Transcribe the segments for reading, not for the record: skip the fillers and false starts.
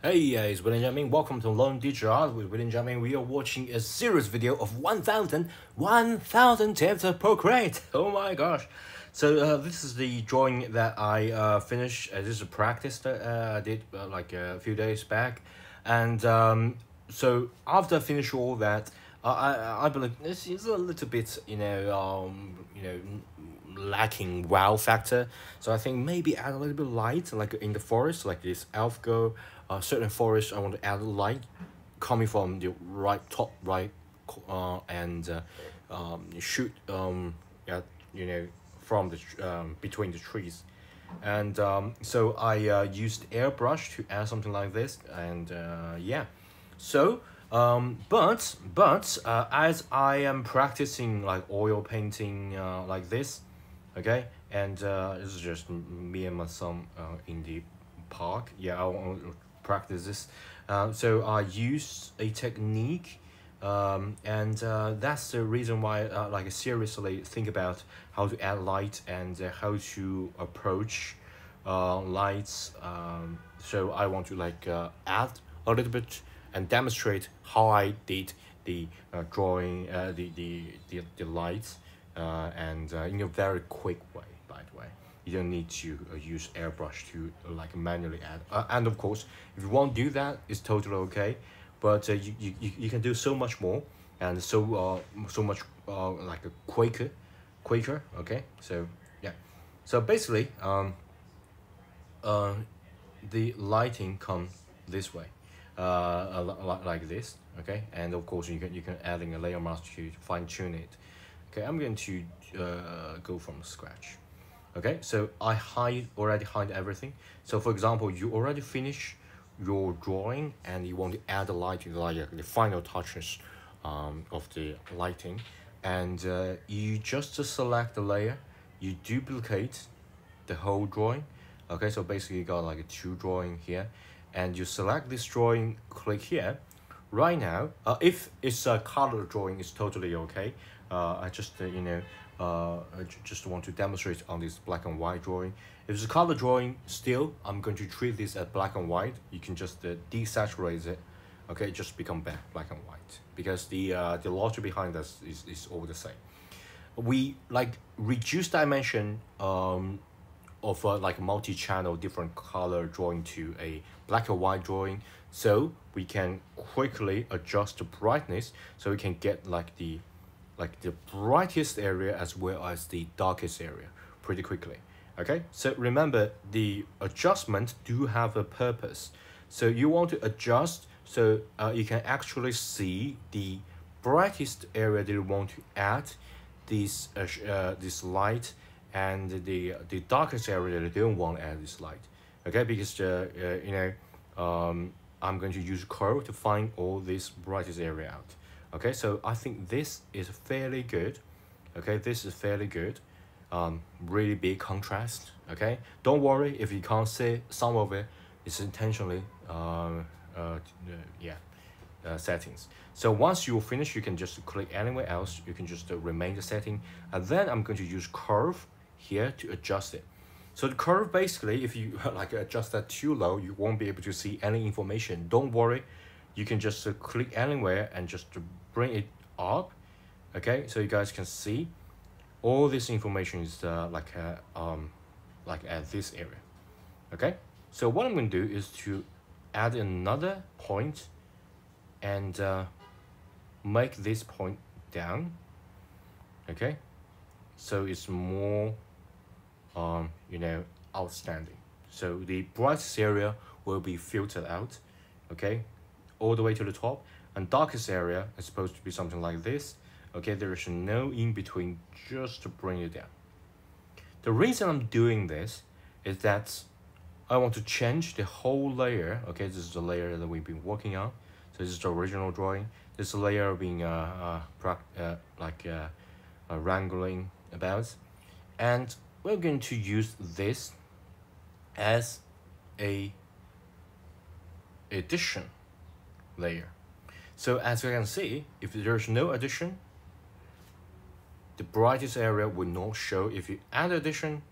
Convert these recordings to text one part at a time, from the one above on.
Hey guys, William Jamming. Welcome to Lone Teacher Art with William Jamming. We are watching a serious video of 1,000 tips of procreate. Oh my gosh. So this is the drawing that I finished. This is a practice that I did like a few days back. And so after I finish all that, I believe this is a little bit, lacking wow factor. So I think maybe add a little bit light, like in the forest, like this elf go. Certain forest, I want to add light coming from the top right, and shoot at, from the between the trees, and so I used airbrush to add something like this, and yeah, so but as I am practicing like oil painting like this, okay, and this is just me and my son in the park. Yeah, I want to practice this. So I use a technique, and that's the reason why like seriously think about how to add light and how to approach lights. So I want to like add a little bit and demonstrate how I did the drawing, the lights, and in a very quick way, by the way. You don't need to use airbrush to like manually add, and of course if you won't do that, it's totally okay, but you can do so much more, and so much like a quicker, okay. So yeah, so basically the lighting come this way, like this, okay, and of course you can adding a layer mask to fine tune it. Okay, I'm going to go from scratch. Okay, so I already hide everything. So for example, you already finish your drawing and you want to add the lighting, like the final touches of the lighting, and you just select the layer, you duplicate the whole drawing. Okay, so basically you got like a two drawing here, and you select this drawing, click here. Right now, if it's a color drawing, it's totally okay. I just just want to demonstrate on this black and white drawing. If it's a color drawing, still I'm going to treat this as black and white. You can just desaturate it, okay, just become black and white, because the logic behind this is all the same. We like reduce dimension of like multi-channel different color drawing to a black and white drawing, so we can quickly adjust the brightness, so we can get like the brightest area as well as the darkest area pretty quickly. Okay, so remember the adjustment do have a purpose. So you want to adjust so you can actually see the brightest area that you want to add this light, and the darkest area that you don't want to add this light. Okay, because I'm going to use curve to find all this brightest area out. Okay, so I think this is fairly good. Okay, this is fairly good. Really big contrast. Okay, don't worry if you can't see some of it. It's intentionally settings. So once you finish, you can just click anywhere else. You can just remain the setting, and then I'm going to use curve here to adjust it. So the curve, basically, if you like adjust that too low, you won't be able to see any information. Don't worry, you can just click anywhere and just bring it up. Okay, so you guys can see all this information is like at this area. Okay, so what I'm going to do is to add another point and make this point down. Okay, so it's more outstanding. So the brightest area will be filtered out, okay, all the way to the top, and darkest area is supposed to be something like this. Okay, there is no in between, just to bring it down. The reason I'm doing this is that I want to change the whole layer. Okay, this is the layer that we've been working on. So this is the original drawing. This layer being wrangling about, and we're going to use this as a addition layer. So as you can see, if there's no addition, the brightest area will not show. If you add addition,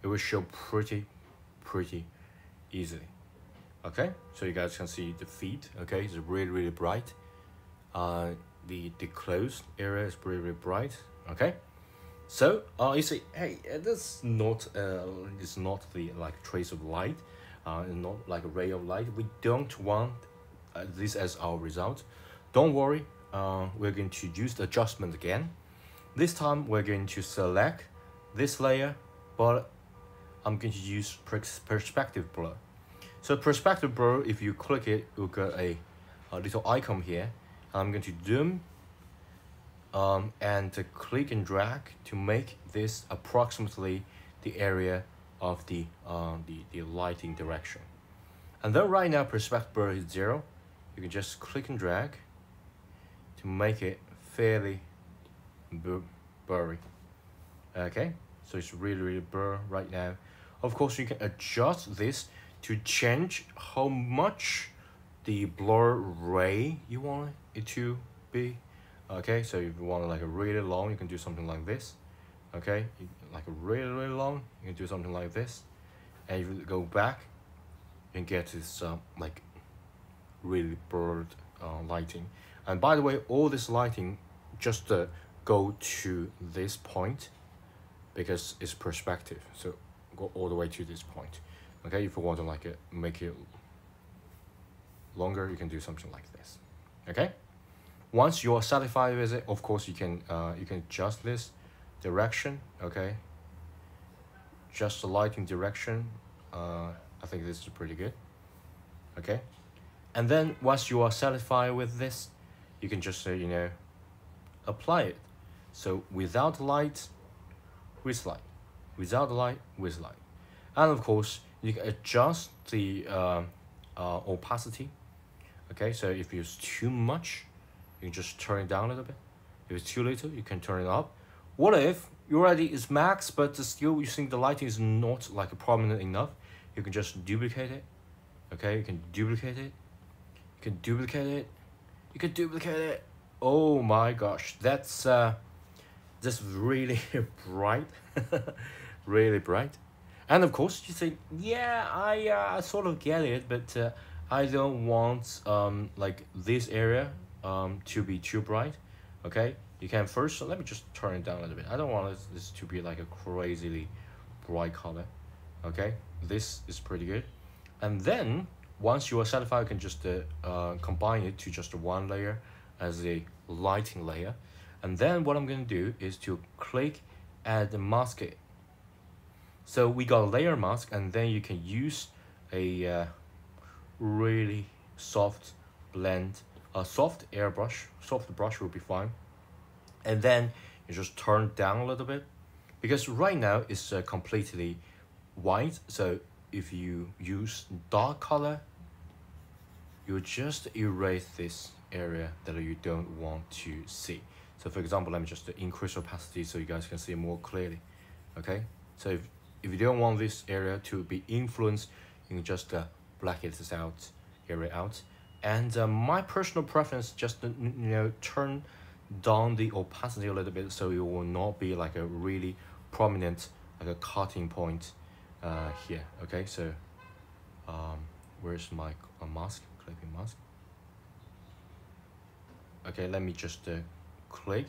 it will show pretty easily. Okay, so you guys can see the feet. Okay, it's really bright. The closed area is really bright. Okay, so you see, hey, that's not it's not the like trace of light, not like a ray of light. We don't want this as our result. Don't worry, we're going to use the adjustment again. This time we're going to select this layer, but I'm going to use perspective blur. So perspective blur, if you click it, you'll get a little icon here. I'm going to zoom and click and drag to make this approximately the area of the lighting direction. And then right now perspective blur is 0. You can just click and drag to make it fairly blurry. Okay, so it's really blur right now. Of course, you can adjust this to change how much the blur ray you want it to be. Okay, so if you want like a really long, you can do something like this. Okay, like a really long, you can do something like this. And if you go back, you can get this like really blurred lighting. And by the way, all this lighting just go to this point because it's perspective. So go all the way to this point. Okay, if you want to like make it longer, you can do something like this. Okay, once you are satisfied with it, of course you can adjust this direction. Okay, just the lighting direction. I think this is pretty good. Okay, and then once you are satisfied with this, you can just you know, apply it. So without light, with light, without light, with light. And of course you can adjust the opacity. Okay, so if it's too much, you can just turn it down a little bit. If it's too little, you can turn it up. What if you already is max, but still you think the lighting is not like prominent enough? You can just duplicate it. Okay, you can duplicate it. You can duplicate it. You can duplicate it. Oh my gosh, that's really bright, really bright. And of course you say, yeah, I sort of get it, but I don't want like this area to be too bright. Okay, you can first, let me just turn it down a little bit. I don't want this to be like a crazily bright color. Okay, this is pretty good. And then once you are satisfied, you can just combine it to just one layer as a lighting layer. And then what I'm going to do is to click add mask it. So we got a layer mask, and then you can use a really soft blend, a soft airbrush. Soft brush will be fine. And then you just turn down a little bit, because right now it's completely white. So if you use dark color, you just erase this area that you don't want to see. So for example, let me just increase opacity so you guys can see more clearly. Okay, so if you don't want this area to be influenced, you can just black it out, area out. And my personal preference, just you know, turn down the opacity a little bit so it will not be like a really prominent like a cutting point here. Okay, so where's my mask? Clipping mask. Okay, let me just click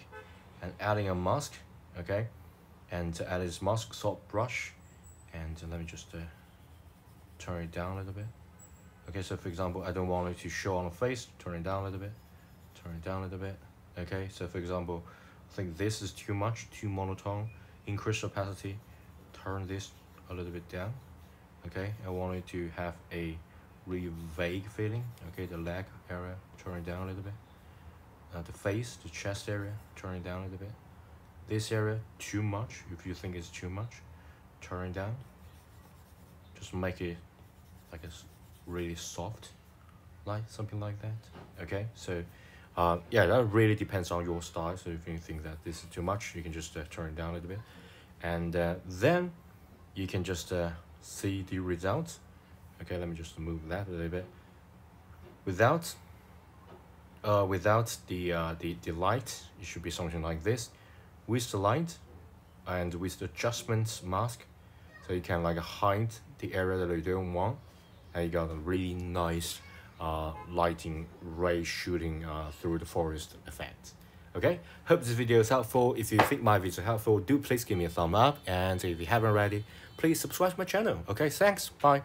and adding a mask. Okay, and to add this mask soft brush, and let me just turn it down a little bit. Okay, so for example, I don't want it to show on the face, turn it down a little bit, turn it down a little bit. Okay, so for example, I think this is too much, too monotone, increase opacity, turn this a little bit down. Okay, I want it to have a really vague feeling. Okay, the leg area, turn it down a little bit. The face, the chest area, turn it down a little bit. This area, too much. If you think it's too much, turn it down. Just make it like a really soft light, something like that. Okay, so yeah, that really depends on your style. So if you think that this is too much, you can just turn it down a little bit, and then you can just see the results. Okay, let me just move that a little bit. Without the light, it should be something like this. With the light and with the adjustment mask, so you can like hide the area that you don't want. and you got a really nice lighting ray shooting through the forest effect. Okay, hope this video is helpful. If you think my video is helpful, do please give me a thumb up, and if you haven't already, please subscribe to my channel. Okay, thanks, bye.